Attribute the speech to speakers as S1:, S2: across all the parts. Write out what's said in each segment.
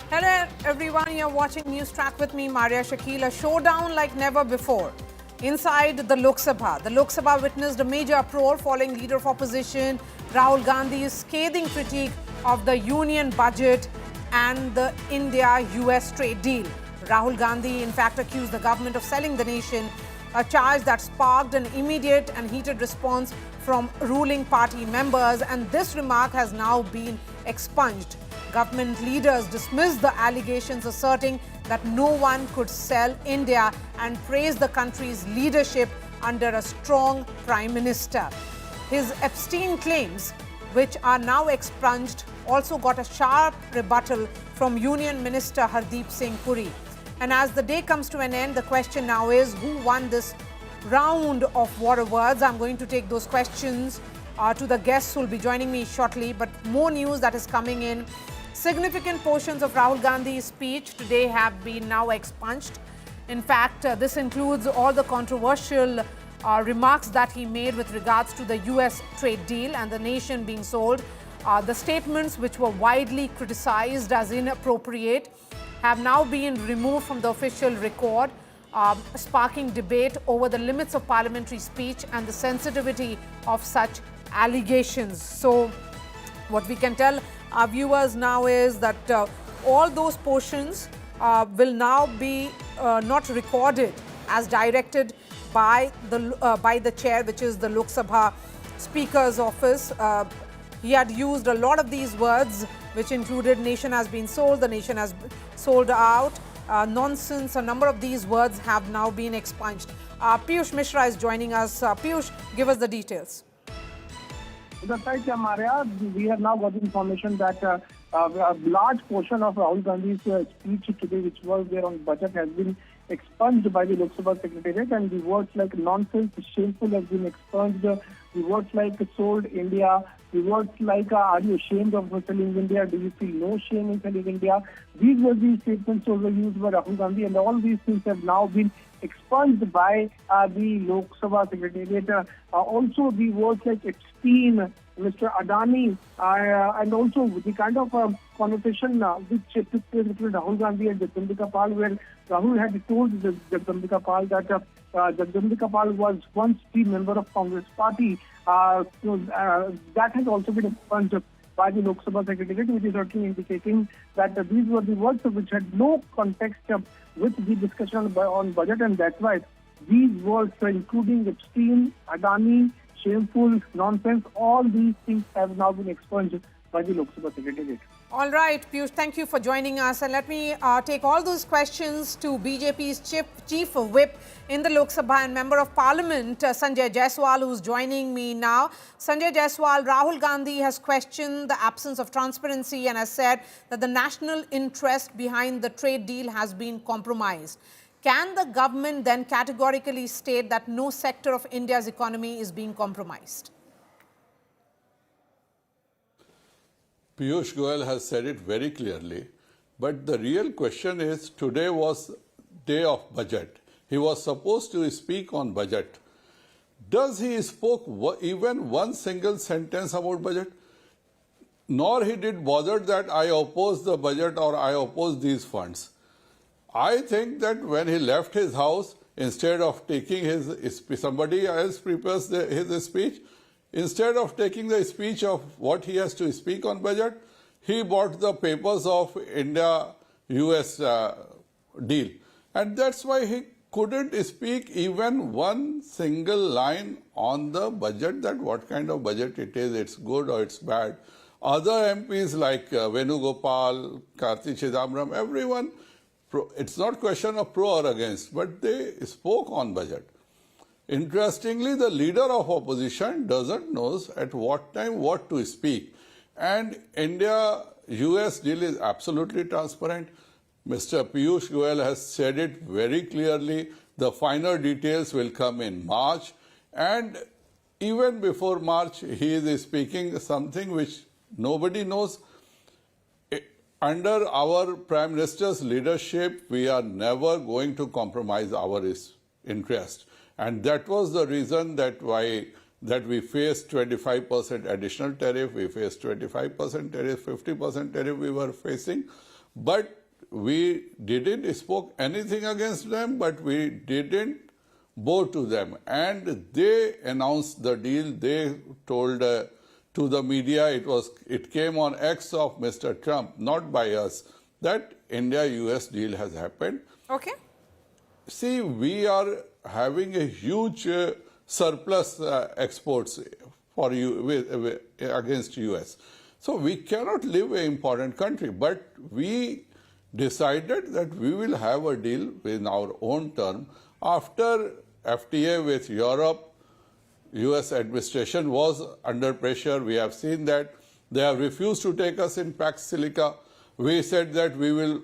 S1: Hello everyone, you're watching News Track with me, Maria Shakil. A showdown like never before inside the Lok Sabha. The Lok Sabha witnessed a major uproar following Leader of Opposition Rahul Gandhi's scathing critique of the union budget and the India-US trade deal. Rahul Gandhi in fact accused the government of selling the nation, a charge that sparked an immediate and heated response from ruling party members, and this remark has now been expunged. Government leaders dismissed the allegations, asserting that no one could sell India, and praised the country's leadership under a strong Prime Minister. His Epstein claims, which are now expunged, also got a sharp rebuttal from Union Minister Hardeep Singh Puri. And as the day comes to an end, the question now is who won this round of war of words. I'm going to take those questions to the guests who will be joining me shortly. But more news that is coming in. Significant portions of Rahul Gandhi's speech today have been now expunged. In fact, this includes all the controversial remarks that he made with regards to the US trade deal and the nation being sold. The statements which were widely criticized as inappropriate have now been removed from the official record, sparking debate over the limits of parliamentary speech and the sensitivity of such allegations. So what we can tell our viewers now is that all those portions will now be not recorded as directed by the chair, which is the Lok Sabha Speaker's office. He had used a lot of these words, which included nation has been sold, the nation has sold out, nonsense. A number of these words have now been expunged. Piyush Mishra is joining us. Piyush, give us the details.
S2: That's right, Maria. We have now got information that a large portion of Rahul Gandhi's speech today, which was there on budget, has been expunged by the Lok Sabha Secretariat, and the words like nonsense, shameful has been expunged. The words like sold India, the words like are you ashamed of selling India? Do you feel no shame in selling India? These were the statements that were used by Rahul Gandhi, and all these things have now been expunged by the Lok Sabha Secretariat. Also the words like Epstein, Mr. Adani, and also the kind of conversation which took place between Rahul Gandhi and Jaiswal Pal, where Rahul had told Jaiswal Pal that Jaiswal Pal was once the member of Congress party. That has also been expunged by the Lok Sabha Secretariat, which is certainly indicating that these were the words which had no context with the discussion on budget, and that's why these words, including Epstein, Adani, shameful, nonsense, all these things have now been expunged by the Lok Sabha Secretariat.
S1: All right, Piyush, thank you for joining us. And let me take all those questions to BJP's Chief Whip in the Lok Sabha and Member of Parliament, Sanjay Jaiswal, who's joining me now. Sanjay Jaiswal, Rahul Gandhi has questioned the absence of transparency and has said that the national interest behind the trade deal has been compromised. Can the government then categorically state that no sector of India's economy is being compromised?
S3: Piyush Goyal has said it very clearly, but the real question is, today was day of budget. He was supposed to speak on budget. Does he spoke even one single sentence about budget? Nor he did bother that I oppose the budget or I oppose these funds. I think that when he left his house, instead of taking somebody else prepares his speech, instead of taking the speech of what he has to speak on budget, he bought the papers of India-US deal. And that's why he couldn't speak even one single line on the budget, that what kind of budget it is, it's good or it's bad. Other MPs like Venugopal, Karti Chidambaram, everyone, it's not question of pro or against, but they spoke on budget. Interestingly, the leader of opposition doesn't know at what time what to speak. And India-US deal is absolutely transparent. Mr. Piyush Goyal has said it very clearly. The final details will come in March. And even before March, he is speaking something which nobody knows. Under our Prime Minister's leadership, we are never going to compromise our interest. And that was the reason that we faced 25% additional tariff, we faced 25% tariff, 50% tariff we were facing. But we didn't spoke anything against them, but we didn't bow to them. And they announced the deal. They told to the media, it came on X of Mr. Trump, not by us, that India-US deal has happened.
S1: Okay.
S3: See, we are having a huge surplus exports for against US. So we cannot leave an important country, but we decided that we will have a deal in our own term. After FTA with Europe, US administration was under pressure. We have seen that they have refused to take us in Pax Silica. We said that we will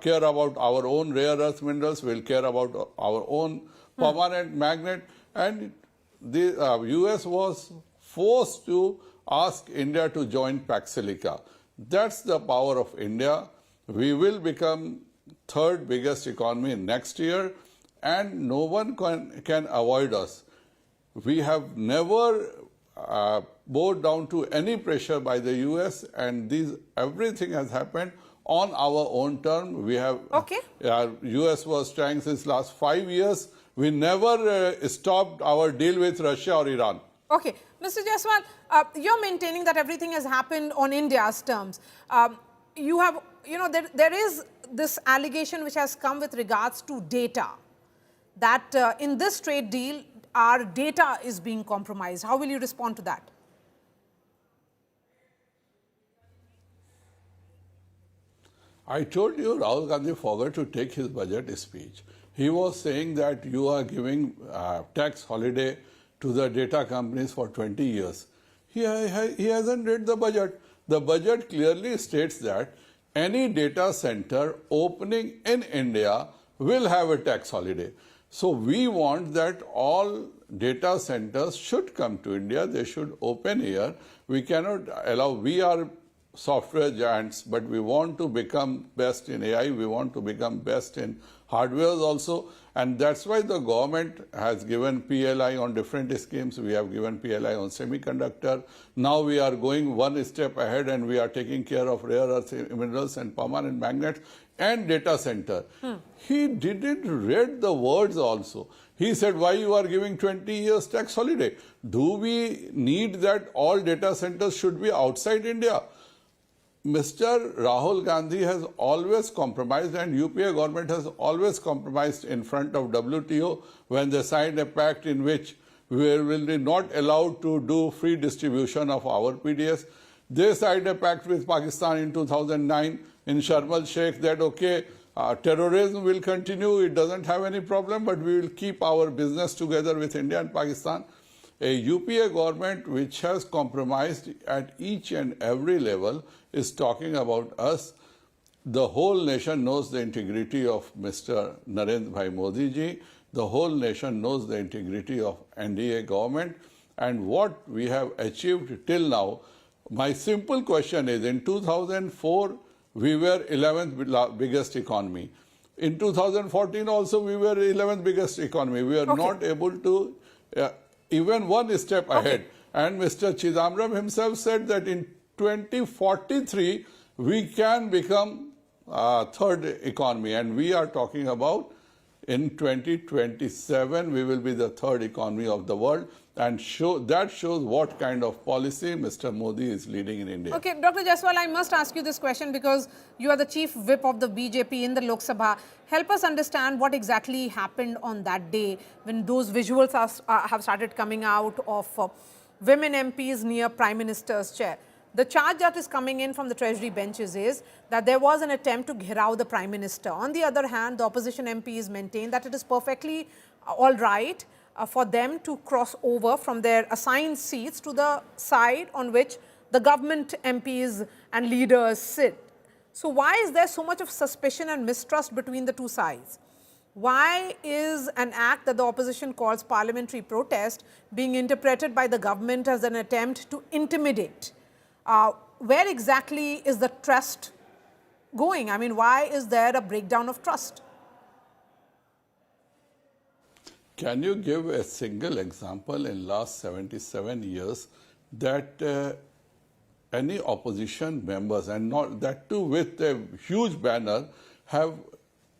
S3: care about our own rare earth minerals, we'll care about our own permanent magnet, and the US was forced to ask India to join Pax Silica. That's the power of India. We will become third biggest economy next year, and no one can avoid us. We have never bowed down to any pressure by the US, and everything has happened on our own term. We have US was trying since last 5 years. We never stopped our deal with Russia or Iran.
S1: Okay, Mr. Jaiswal, you're maintaining that everything has happened on India's terms. There is this allegation which has come with regards to data, that in this trade deal, our data is being compromised. How will you respond to that?
S3: I told you Rahul Gandhi forgot to take his budget speech. He was saying that you are giving tax holiday to the data companies for 20 years. He hasn't read the budget. The budget clearly states that any data center opening in India will have a tax holiday. So we want that all data centers should come to India. They should open here. We cannot allow, we are software giants, but we want to become best in AI. We want to become best in hardware also. And that's why the government has given PLI on different schemes. We have given PLI on semiconductor. Now we are going one step ahead and we are taking care of rare earth minerals and permanent magnets and data center. He didn't read the words also. He said, why you are giving 20 years tax holiday? Do we need that all data centers should be outside India? Mr. Rahul Gandhi has always compromised, and UPA government has always compromised in front of WTO when they signed a pact in which we will be not allowed to do free distribution of our PDS. They signed a pact with Pakistan in 2009 in Sharm el-Sheikh that, okay, terrorism will continue, it doesn't have any problem, but we will keep our business together with India and Pakistan. A UPA government which has compromised at each and every level is talking about us. The whole nation knows the integrity of Mr. Narendra Bhai Modi ji. The whole nation knows the integrity of NDA government and what we have achieved till now. My simple question is, in 2004, we were 11th biggest economy. In 2014 also, we were 11th biggest economy. We are not able to even one step ahead. And Mr. Chidambaram himself said that in 2043, we can become third economy. And we are talking about in 2027, we will be the third economy of the world. And that shows what kind of policy Mr. Modi is leading in India.
S1: Okay, Dr. Jaiswal, I must ask you this question because you are the chief whip of the BJP in the Lok Sabha. Help us understand what exactly happened on that day when those visuals have started coming out of women MPs near Prime Minister's chair. The charge that is coming in from the Treasury benches is that there was an attempt to ghirao the Prime Minister. On the other hand, the opposition MPs maintain that it is perfectly all right for them to cross over from their assigned seats to the side on which the government MPs and leaders sit. So why is there so much of suspicion and mistrust between the two sides? Why is an act that the opposition calls parliamentary protest being interpreted by the government as an attempt to intimidate? Where exactly is the trust going? I mean, why is there a breakdown of trust?
S3: Can you give a single example in last 77 years that any opposition members, and not that too with a huge banner, have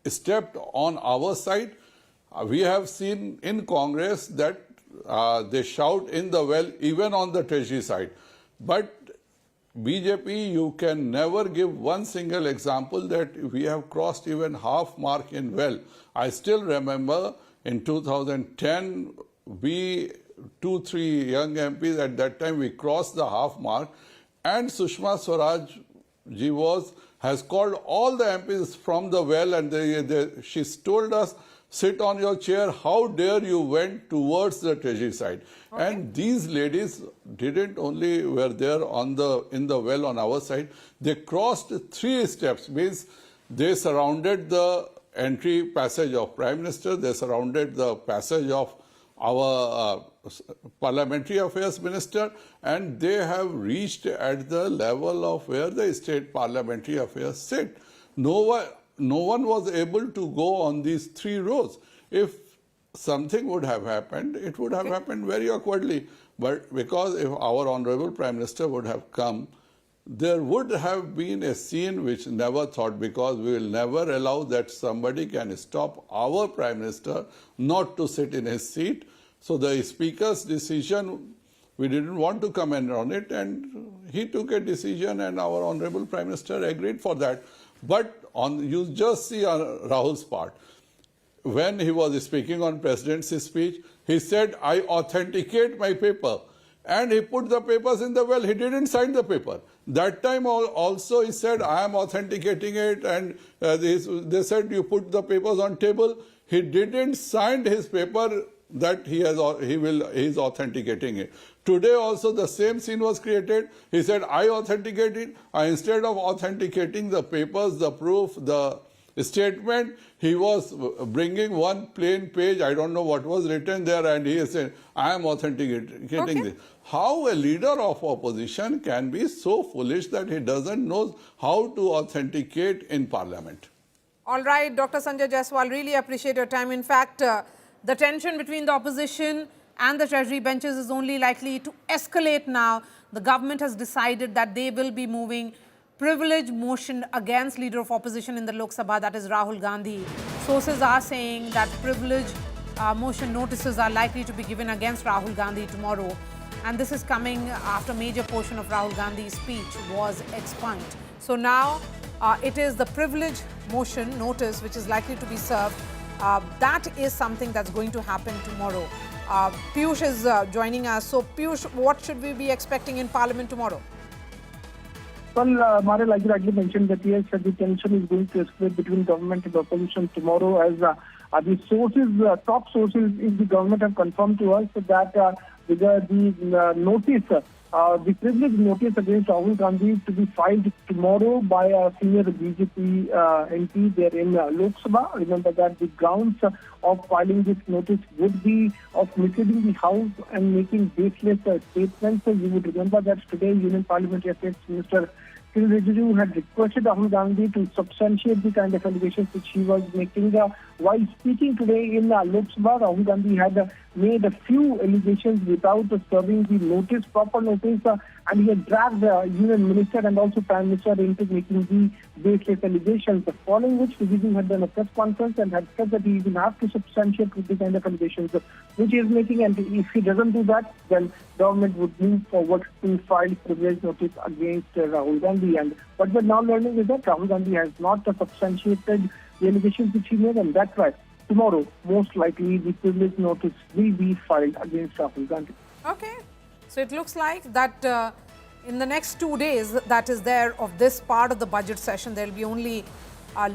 S3: stepped on our side. We have seen in Congress that they shout in the well even on the Treasury side. But BJP, you can never give one single example that we have crossed even half mark in well. I still remember in 2010, we 2-3 young MPs at that time, we crossed the half mark, and Sushma Swaraj ji has called all the MPs from the well, and she told us, sit on your chair, how dare you went towards the Treasury side. Okay. And these ladies didn't only were there in the well on our side, they crossed 3 steps, means they surrounded the entry passage of Prime Minister, they surrounded the passage of our Parliamentary Affairs Minister, and they have reached at the level of where the State Parliamentary Affairs sit. No one was able to go on these 3 rows. If something would have happened, it would have happened very awkwardly. But because if our Honorable Prime Minister would have come, there would have been a scene which never thought, because we will never allow that somebody can stop our Prime Minister not to sit in his seat. So the Speaker's decision, we didn't want to comment on it, and he took a decision and our Honorable Prime Minister agreed for that. But you just see on Rahul's part, when he was speaking on President's speech, he said, I authenticate my paper. And he put the papers in the well. He didn't sign the paper. That time also he said, I am authenticating it. And they said, you put the papers on table. He didn't sign his paper that he is authenticating it. Today also the same scene was created. He said, I authenticate it. Instead of authenticating the papers, the proof, the statement, he was bringing one plain page. I don't know what was written there, and he said, I am authenticating this. How a leader of opposition can be so foolish that he doesn't know how to authenticate in Parliament?
S1: All right, Dr. Sanjay Jaiswal, really appreciate your time. In fact, the tension between the opposition and the Treasury benches is only likely to escalate now. The government has decided that they will be moving privilege motion against Leader of Opposition in the Lok Sabha, that is Rahul Gandhi. Sources are saying that privilege motion notices are likely to be given against Rahul Gandhi tomorrow. And this is coming after a major portion of Rahul Gandhi's speech was expunged. So now it is the privilege motion notice which is likely to be served. That is something that's going to happen tomorrow. Piyush is joining us. So Piyush, what should we be expecting in Parliament tomorrow?
S2: Well, Maria, like you rightly mentioned, that yes, the tension is going to escalate between government and opposition tomorrow, as the sources, top sources in the government have confirmed to us that the notice, the privilege notice against Rahul Gandhi to be filed tomorrow by a senior BJP MP there in Lok Sabha. Remember that the grounds of filing this notice would be of misleading the House and making baseless statements. So you would remember that today Union Parliamentary Affairs Minister had requested Rahul Gandhi to substantiate the kind of allegations which he was making. While speaking today in Lok Sabha, Rahul Gandhi had made a few allegations without serving the proper notice, and he had dragged the Union Minister and also Prime Minister into making the baseless allegations. Following which, Vijay had done a press conference and had said that he will have to substantiate with the kind of allegations which he is making, and if he doesn't do that, then government would move forward to file privilege notice against Rahul Gandhi. And what we're now learning is that Rahul Gandhi has not substantiated the allegations which he made, and that's why tomorrow, most likely, the privilege notice will be filed against Rahul Gandhi.
S1: Okay. So it looks like that in the next 2 days, that is there of this part of the budget session, there will be only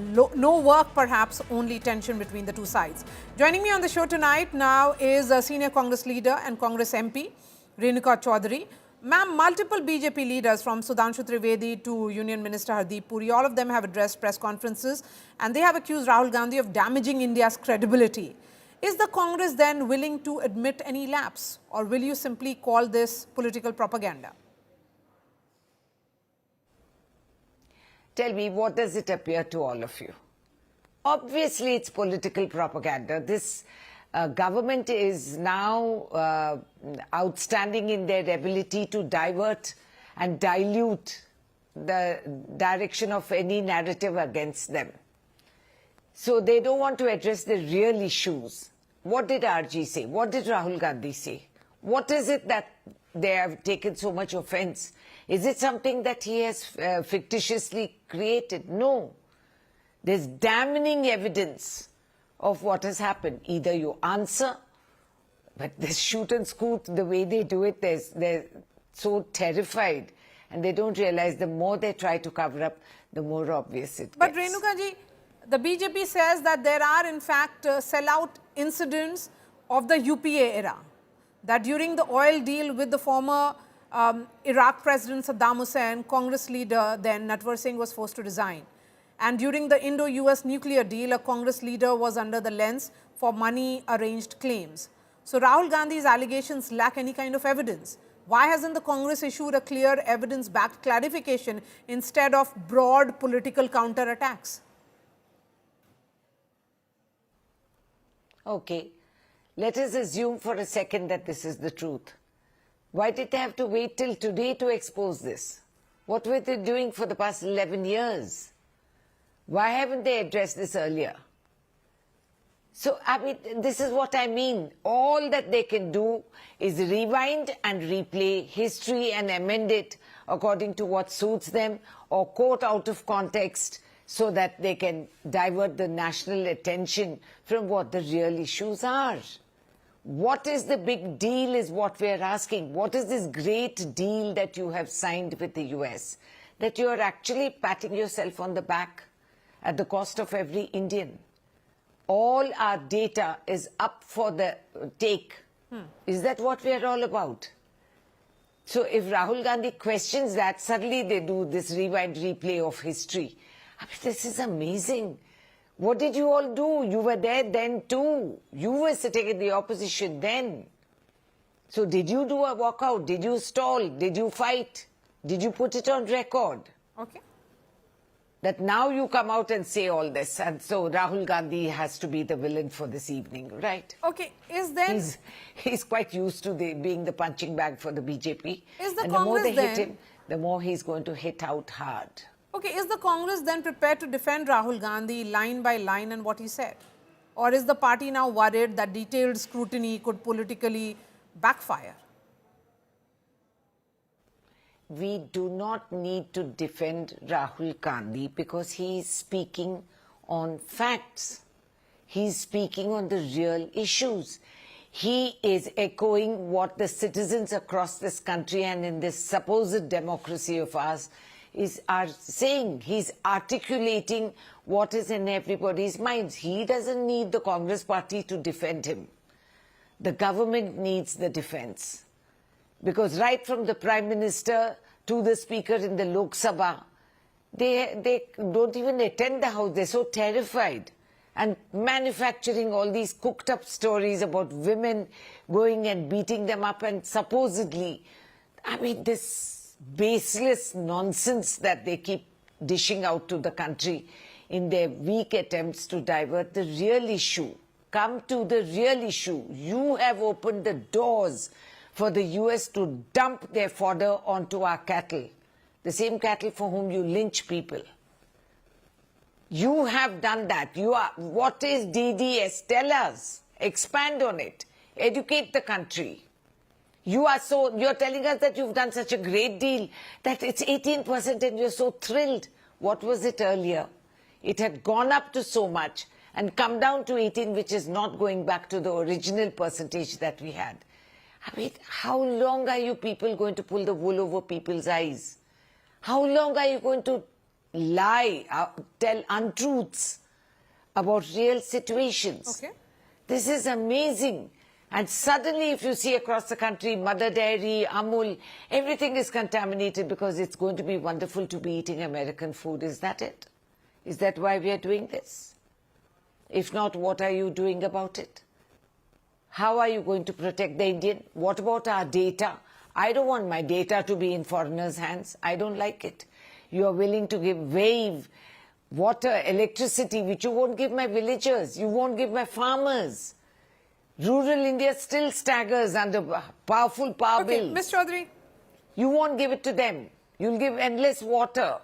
S1: no work, perhaps only tension between the two sides. Joining me on the show tonight now is a senior Congress leader and Congress MP, Renuka Chowdhury. Ma'am, multiple BJP leaders from Sudhanshu Trivedi to Union Minister Hardeep Puri, all of them have addressed press conferences and they have accused Rahul Gandhi of damaging India's credibility. Is the Congress then willing to admit any lapse, or will you simply call this political propaganda?
S4: Tell me, what does it appear to all of you? Obviously, it's political propaganda. This government is now outstanding in their ability to divert and dilute the direction of any narrative against them. So they don't want to address the real issues. What did RG say? What did Rahul Gandhi say? What is it that they have taken so much offense? Is it something that he has fictitiously created? No. There's damning evidence of what has happened. Either you answer, but this shoot and scoot, the way they do it, they're so terrified, and they don't realize the more they try to cover up, the more obvious it
S1: But
S4: gets.
S1: Renuka ji, the BJP says that there are in fact sellout incidents of the UPA era. That during the oil deal with the former Iraq President Saddam Hussein, Congress leader then Natwar Singh was forced to resign. And during the Indo-US nuclear deal, a Congress leader was under the lens for money-arranged claims. So Rahul Gandhi's allegations lack any kind of evidence. Why hasn't the Congress issued a clear evidence-backed clarification instead of broad political counterattacks?
S4: Okay, let us assume for a second that this is the truth. Why did they have to wait till today to expose this? What were they doing for the past 11 years? Why haven't they addressed this earlier? So, I mean, this is what I mean. All that they can do is rewind and replay history and amend it according to what suits them, or quote out of context so that they can divert the national attention from what the real issues are. What is the big deal is what we are asking. What is this great deal that you have signed with the US? That you are actually patting yourself on the back at the cost of every Indian. All our data is up for the take. Is that what we are all about? So if Rahul Gandhi questions that, suddenly they do this rewind replay of history. I mean, this is amazing. What did you all do? You were there then too. You were sitting in the opposition then. So did you do a walkout? Did you stall? Did you fight? Did you put it on record?
S1: Okay.
S4: That now you come out and say all this, and so Rahul Gandhi has to be the villain for this evening, right?
S1: Okay, is then...
S4: He's quite used to being the punching bag for the BJP.
S1: Is the
S4: and the more
S1: Congress
S4: they hit
S1: then-
S4: him, the more he's going to hit out hard.
S1: Okay, is the Congress then prepared to defend Rahul Gandhi line by line and what he said? Or is the party now worried that detailed scrutiny could politically backfire?
S4: We do not need to defend Rahul Gandhi because he is speaking on facts. He's speaking on the real issues. He is echoing what the citizens across this country and in this supposed democracy of ours are saying. He's articulating what is in everybody's minds. He doesn't need the Congress party to defend him. The government needs the defense. Because right from the Prime Minister to the Speaker in the Lok Sabha, they don't even attend the House. They're so terrified and manufacturing all these cooked up stories about women going and beating them up and supposedly, I mean, this baseless nonsense that they keep dishing out to the country in their weak attempts to divert the real issue. Come to the real issue. You have opened the doors for the US to dump their fodder onto our cattle, the same cattle for whom you lynch people. You have done that. What is DDS? Tell us. Expand on it. Educate the country. You're telling us that you've done such a great deal, that it's 18% and you're so thrilled. What was it earlier? It had gone up to so much and come down to 18, which is not going back to the original percentage that we had. I mean, how long are you people going to pull the wool over people's eyes? How long are you going to lie, tell untruths about real situations?
S1: Okay.
S4: This is amazing. And suddenly, if you see across the country, Mother Dairy, Amul, everything is contaminated because it's going to be wonderful to be eating American food. Is that it? Is that why we are doing this? If not, what are you doing about it? How are you going to protect the Indian? What about our data? I don't want my data to be in foreigners' hands. I don't like it. You are willing to waive water, electricity, which you won't give my villagers. You won't give my farmers. Rural India still staggers under powerful power
S1: Okay,
S4: bills.
S1: Ms. Chowdhury,
S4: You won't give it to them. You'll give endless water.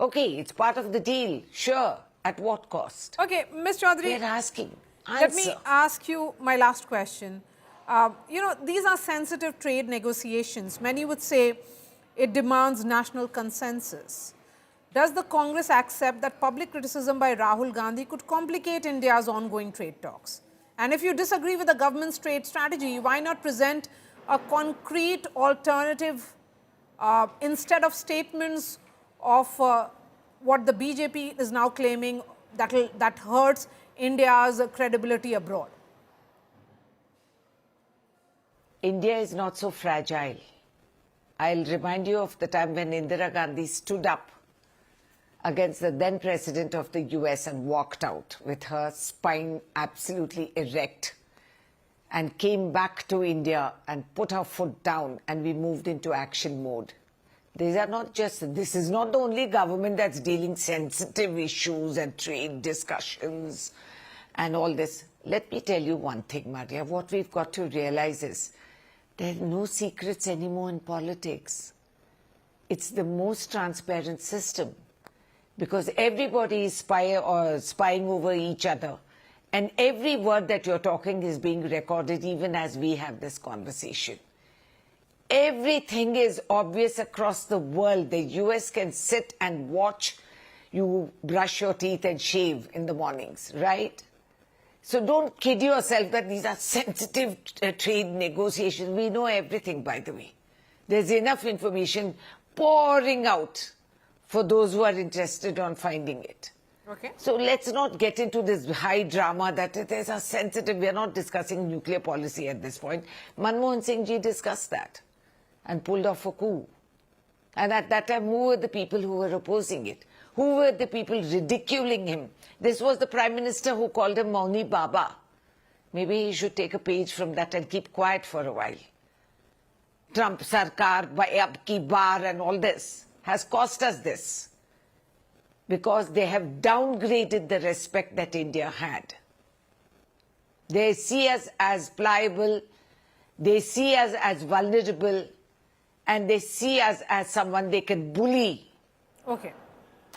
S4: Okay, it's part of the deal. Sure. At what cost?
S1: Okay, Ms. Chowdhury.
S4: They're asking.
S1: Let me
S4: Answer.
S1: ask you my last question. These are sensitive trade negotiations. Many would say it demands national consensus. Does the Congress accept that public criticism by Rahul Gandhi could complicate India's ongoing trade talks? And if you disagree with the government's trade strategy, why not present a concrete alternative instead of statements of what the BJP is now claiming that hurts India's credibility abroad?
S4: India is not so fragile. I'll remind you of the time when Indira Gandhi stood up against the then president of the US and walked out with her spine absolutely erect and came back to India and put her foot down, and we moved into action mode. This is not the only government that's dealing sensitive issues and trade discussions and all this. Let me tell you one thing, Maria. What we've got to realize is there are no secrets anymore in politics. It's the most transparent system because everybody is spying over each other. And every word that you're talking is being recorded even as we have this conversation. Everything is obvious across the world. The US can sit and watch you brush your teeth and shave in the mornings, right? So don't kid yourself that these are sensitive trade negotiations. We know everything, by the way. There's enough information pouring out for those who are interested on finding it.
S1: Okay.
S4: So let's not get into this high drama that it is a sensitive. We are not discussing nuclear policy at this point. Manmohan Singh ji discussed that and pulled off a coup. And at that time, who were the people who were opposing it? Who were the people ridiculing him? This was the Prime Minister who called him Mauni Baba. Maybe he should take a page from that and keep quiet for a while. Trump Sarkar, Ab Ki Bar and all this has cost us this because they have downgraded the respect that India had. They see us as pliable, they see us as vulnerable, and they see us as someone they can bully.
S1: Okay.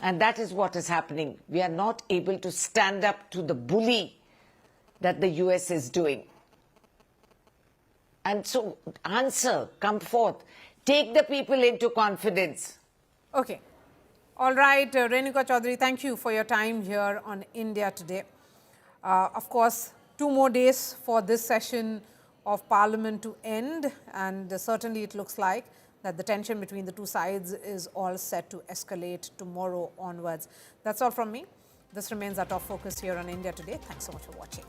S4: And that is what is happening. We are not able to stand up to the bully that the US is doing. And so answer, come forth, take the people into confidence.
S1: Okay. All right, Renuka Chowdhury, thank you for your time here on India Today. Of course, 2 more days for this session of Parliament to end, and certainly it looks like that the tension between the two sides is all set to escalate tomorrow onwards. That's all from me. This remains our top focus here on India Today. Thanks so much for watching.